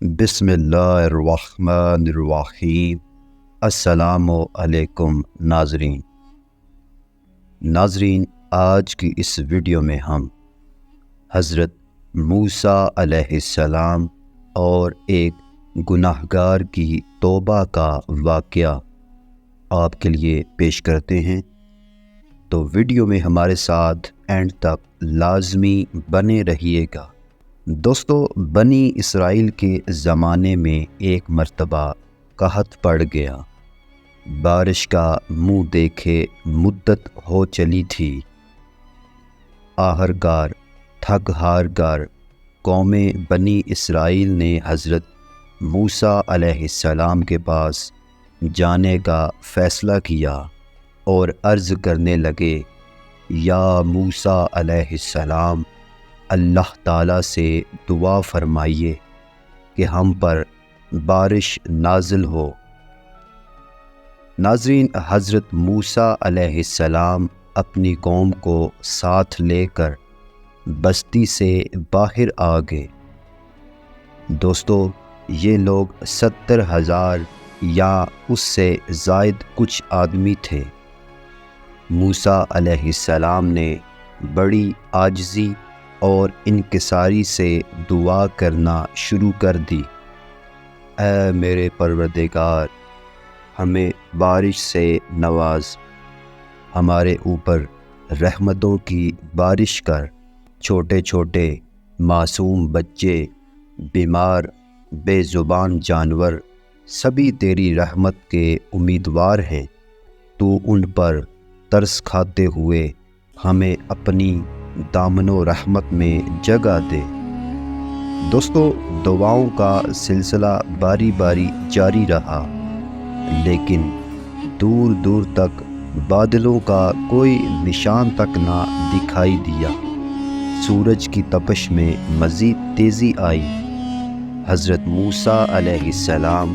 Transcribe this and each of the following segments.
بسم اللہ الرحمن الرحیم۔ السلام علیکم ناظرین، آج کی اس ویڈیو میں ہم حضرت موسیٰ علیہ السلام اور ایک گناہگار کی توبہ کا واقعہ آپ کے لیے پیش کرتے ہیں، تو ویڈیو میں ہمارے ساتھ اینڈ تک لازمی بنے رہیے گا۔ دوستو، بنی اسرائیل کے زمانے میں ایک مرتبہ قحط پڑ گیا۔ بارش کا منہ دیکھے مدت ہو چلی تھی۔ آخرکار تھک ہار کر قوم بنی اسرائیل نے حضرت موسیٰ علیہ السلام کے پاس جانے کا فیصلہ کیا اور عرض کرنے لگے، یا موسیٰ علیہ السلام، اللہ تعالیٰ سے دعا فرمائیے کہ ہم پر بارش نازل ہو۔ ناظرین، حضرت موسیٰ علیہ السلام اپنی قوم کو ساتھ لے کر بستی سے باہر آ گئے۔ دوستو، یہ لوگ 70,000 یا اس سے زائد کچھ آدمی تھے۔ موسیٰ علیہ السلام نے بڑی عاجزی اور انکساری سے دعا کرنا شروع کر دی، اے میرے پروردگار، ہمیں بارش سے نواز، ہمارے اوپر رحمتوں کی بارش کر۔ چھوٹے چھوٹے معصوم بچے، بیمار، بے زبان جانور، سبھی تیری رحمت کے امیدوار ہیں۔ تو ان پر ترس کھاتے ہوئے ہمیں اپنی دامن و رحمت میں جگہ دے۔ دوستو، دعاؤں کا سلسلہ باری باری جاری رہا، لیکن دور دور تک بادلوں کا کوئی نشان تک نہ دکھائی دیا۔ سورج کی تپش میں مزید تیزی آئی۔ حضرت موسیٰ علیہ السلام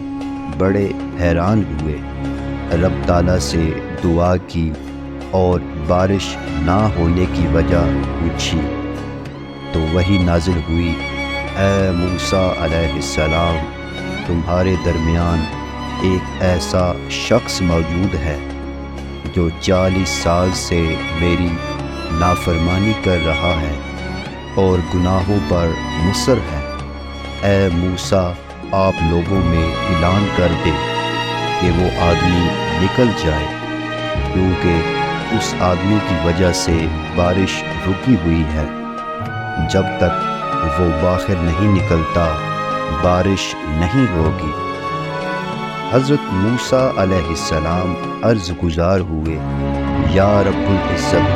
بڑے حیران ہوئے، رب تعالیٰ سے دعا کی اور بارش نہ ہونے کی وجہ پوچھی، تو وحی نازل ہوئی، اے موسیٰ علیہ السلام، تمہارے درمیان ایک ایسا شخص موجود ہے جو 40 سال سے میری نافرمانی کر رہا ہے اور گناہوں پر مصر ہے۔ اے موسیٰ، آپ لوگوں میں اعلان کر دیں کہ وہ آدمی نکل جائے، کیونکہ اس آدمی کی وجہ سے بارش رکی ہوئی ہے۔ جب تک وہ باہر نہیں نکلتا، بارش نہیں ہوگی۔ حضرت موسیٰ علیہ السلام عرض گزار ہوئے، یا رب العزت،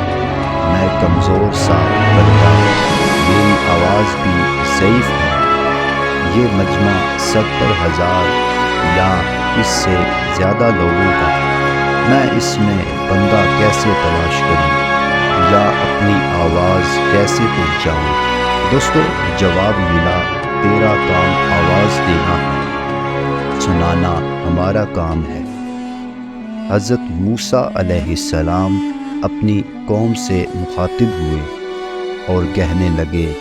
میں کمزور سا بندہ، میری آواز بھی ضعیف ہے۔ یہ مجمع 70,000 یا اس سے زیادہ لوگوں کا، میں اس میں بندہ کیسے تلاش کروں یا اپنی آواز کیسے پہنچاؤں؟ دوستو، جواب ملا، تیرا کام آواز دینا ہے، سنانا ہمارا کام ہے۔ حضرت موسیٰ علیہ السلام اپنی قوم سے مخاطب ہوئے اور کہنے لگے،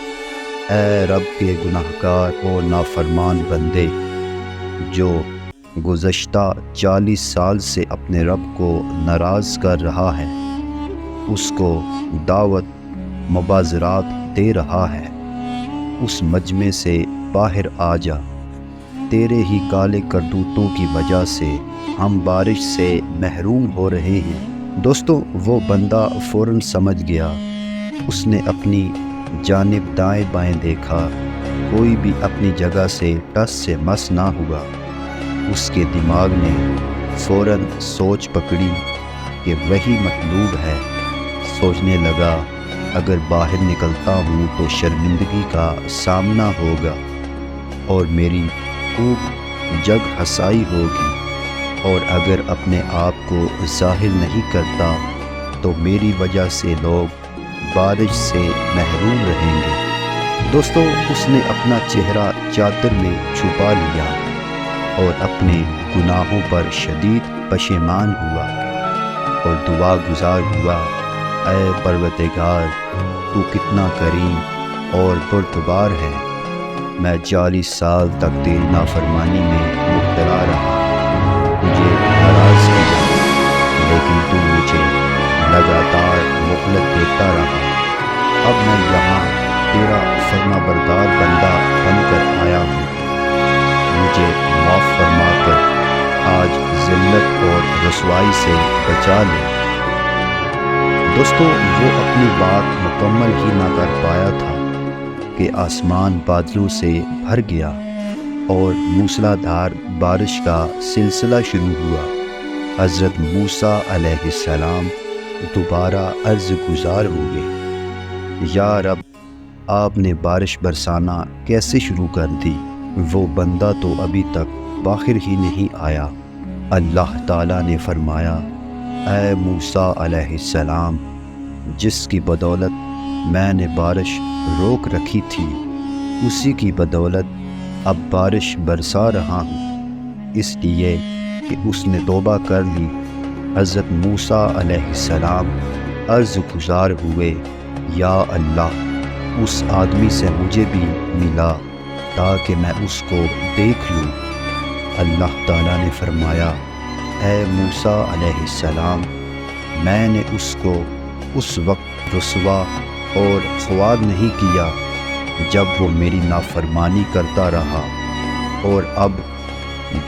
اے رب کے گناہگار و نافرمان بندے، جو گزشتہ 40 سال سے اپنے رب کو ناراض کر رہا ہے، اس کو دعوت مبازرات دے رہا ہے، اس مجمع سے باہر آ جا۔ تیرے ہی کالے کرتوتوں کی وجہ سے ہم بارش سے محروم ہو رہے ہیں۔ دوستو، وہ بندہ فوراً سمجھ گیا۔ اس نے اپنی جانب دائیں بائیں دیکھا، کوئی بھی اپنی جگہ سے ٹس سے مس نہ ہوا۔ اس کے دماغ نے فوراً سوچ پکڑی کہ وہی مطلوب ہے۔ سوچنے لگا، اگر باہر نکلتا ہوں تو شرمندگی کا سامنا ہوگا اور میری خوب جگ ہسائی ہوگی، اور اگر اپنے آپ کو ظاہر نہیں کرتا تو میری وجہ سے لوگ بارش سے محروم رہیں گے۔ دوستو، اس نے اپنا چہرہ چادر میں چھپا لیا اور اپنے گناہوں پر شدید پشیمان ہوا اور دعا گزار ہوا، اے پروردگار، تو کتنا کریم اور بردبار ہے، میں 40 سال تک تیری نافرمانی میں مبتلا رہا، مجھے ناراض کیا، لیکن تو مجھے لگاتار مہلت دیتا رہا۔ اب میں یہاں تیرا فرما بردار بندہ بن کر آیا ہوں، مجھے معاف فرما کر آج ذلت اور رسوائی سے بچا لے۔ دوستو، وہ اپنی بات مکمل ہی نہ کر پایا تھا کہ آسمان بادلوں سے بھر گیا اور موسلا دھار بارش کا سلسلہ شروع ہوا۔ حضرت موسیٰ علیہ السلام دوبارہ عرض گزار ہوئے، یا رب، آپ نے بارش برسانا کیسے شروع کر دی؟ وہ بندہ تو ابھی تک باہر ہی نہیں آیا۔ اللہ تعالیٰ نے فرمایا، اے موسیٰ علیہ السلام، جس کی بدولت میں نے بارش روک رکھی تھی، اسی کی بدولت اب بارش برسا رہا ہوں، اس لیے کہ اس نے توبہ کر لی۔ حضرت موسیٰ علیہ السلام عرض گزار ہوئے، یا اللہ، اس آدمی سے مجھے بھی ملا تاکہ میں اس کو دیکھ لوں۔ اللہ تعالیٰ نے فرمایا، اے موسیٰ علیہ السلام، میں نے اس کو اس وقت رسوا اور خوار نہیں کیا جب وہ میری نافرمانی کرتا رہا، اور اب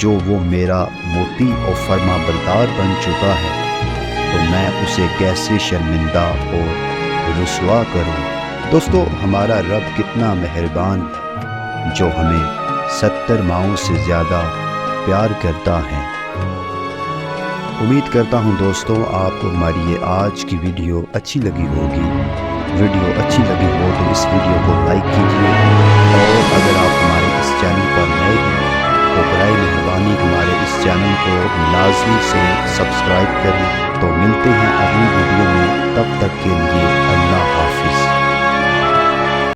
جو وہ میرا مطیع اور فرما بردار بن چکا ہے تو میں اسے کیسے شرمندہ اور رسوا کروں۔ دوستو، ہمارا رب کتنا مہربان ہے جو ہمیں 70 ماؤں سے زیادہ پیار کرتا ہے۔ امید کرتا ہوں دوستو آپ کو ہماری یہ آج کی ویڈیو اچھی لگی ہوگی۔ ویڈیو اچھی لگی ہو تو اس ویڈیو کو لائک کیجیے، اور اگر آپ ہمارے اس چینل پر نئے ہیں تو برائے مہربانی ہمارے اس چینل کو لازمی سے سبسکرائب کریں۔ تو ملتے ہیں اگلی ویڈیو میں، تب تک کے لیے